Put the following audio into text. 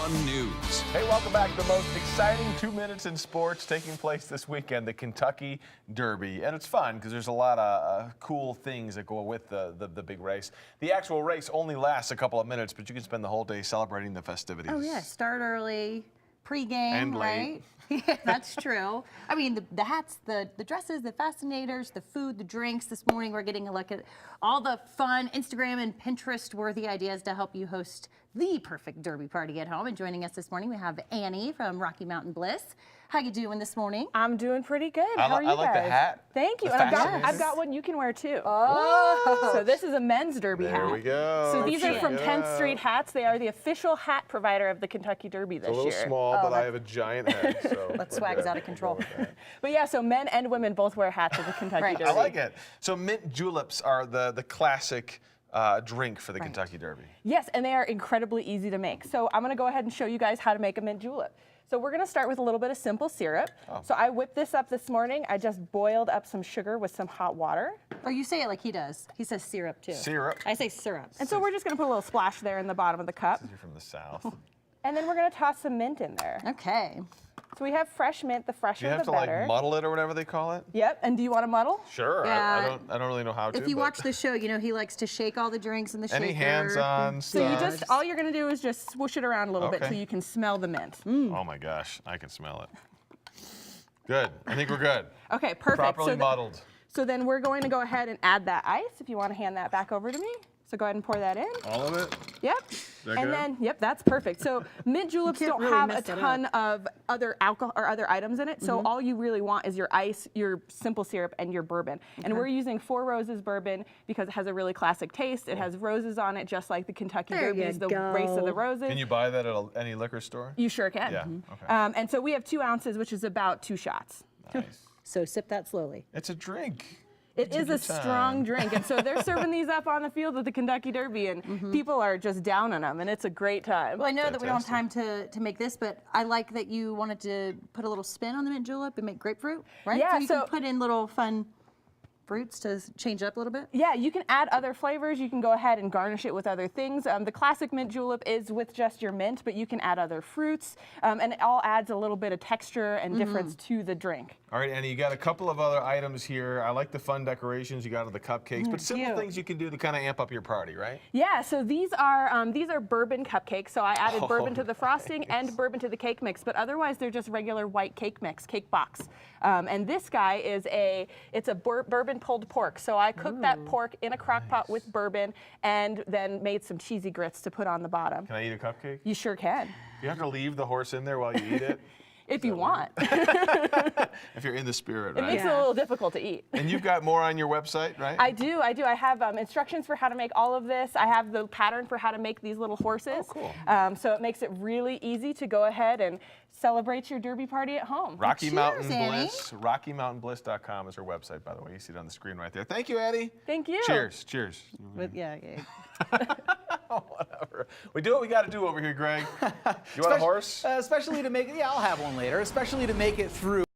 1 News. Hey, welcome back. The most exciting 2 minutes in sports taking place this weekend, the Kentucky Derby. And it's fun because there's a lot of cool things that go with the big race. The actual race only lasts a couple of minutes, but you can spend the whole day celebrating the festivities. Oh, yeah. Start early, pregame, And late. right? Yeah, that's true. I mean, the hats, the dresses, the fascinators, the food, the drinks. This morning, we're getting a look at all the fun Instagram and Pinterest-worthy ideas to help you host the perfect Derby party at home. And joining us this morning, we have Annie from Rocky Mountain Bliss. How you doing this morning? I'm doing pretty good. How are you I like guys? the hat. Thank you. The And fashion. I've got one you can wear too. Oh. So this is a men's Derby hat. There we go. So these are from Check it 10th out. Street Hats. They are the official hat provider of the Kentucky Derby this It's a little year. small, but I have a giant head. So That we're swag's good. out of control. We'll go with that. But yeah, so men and women both wear hats at the Kentucky Right. Derby. I like it. So mint juleps are the classic drink for the Right. Kentucky Derby. Yes, and they are incredibly easy to make. So I'm going to go ahead and show you guys how to make a mint julep. So we're going to start with a little bit of simple syrup. Oh. So I whipped this up this morning. I just boiled up some sugar with some hot water. Or you say it like he does. He says syrup, too. Syrup. I say syrup. And so we're just going to put a little splash there in the bottom of the cup. You're from the South. And then we're going to toss some mint in there. Okay. So we have fresh mint, the Do fresher you have the to better. like muddle it or whatever they call it? Yep, and do you want to muddle? Sure. Yeah. I don't really know how to. If you but watch the show, you know he likes to shake all the drinks in the shaker. any hands-on So you stuff? just, all you're going to do is just swoosh it around a little bit Okay. so you can smell the mint. Oh my gosh, I can smell it. Good. I think we're good. Okay, perfect. Properly so, muddled. so then we're going to go ahead and add that ice if you want to hand that back over to me. So go ahead and pour that in. All of it? Yep. that And good? then, yep, that's perfect. So mint juleps can't don't really have a mess it ton of other alcohol or other items in it. So all you really want is your ice, your simple syrup, and your bourbon. And we're using Four Roses bourbon because it has a really classic taste. It has roses on it, just like the Kentucky There Derby you is the race of the go. roses. Can you buy that at any liquor store? You sure can. Yeah. Okay. And so we have 2 ounces, which is about 2 shots. Nice. So sip that slowly. It's a drink. It is a good time. strong drink, and so they're serving these up on the field at the Kentucky Derby, and people are just down on them, and it's a great time. Well, I know that we don't have time to make this, but I like that you wanted to put a little spin on the mint julep and make grapefruit, right? Yeah, So you can so- put in little fun fruits to change it up a little bit. Yeah, you can add other flavors. You can go ahead and garnish it with other things. The classic mint julep is with just your mint, but you can add other fruits, and it all adds a little bit of texture and difference to the drink. All right, Annie, you got a couple of other items here. I like the fun decorations you got of the cupcakes, but simple cute. things you can do to kind of amp up your party, right? Yeah, so these are bourbon cupcakes. So I added bourbon to the frosting and bourbon to the cake mix, but otherwise they're just regular white cake mix, cake box. And this guy is it's a bourbon pulled pork. So I cooked that pork in a crock pot with bourbon and then made some cheesy grits to put on the bottom. Can I eat a cupcake? You sure can, You have to leave the horse in there while you eat it? if you want. If you're in the spirit, It right? makes it a little difficult to eat. And you've got more on your website, right? I do. I have instructions for how to make all of this. I have the pattern for how to make these little horses. Oh, cool. So it makes it really easy to go ahead and celebrate your Derby party at home. Rocky Cheers, Mountain Annie. Bliss. RockyMountainBliss.com is her website, by the way. You see it on the screen right there. Thank you, Eddie. Thank you. Cheers. Cheers. But yeah. Whatever. We do what we got to do over here, Greg. You want a horse? Especially to make it, yeah, I'll have one later, especially to make it through.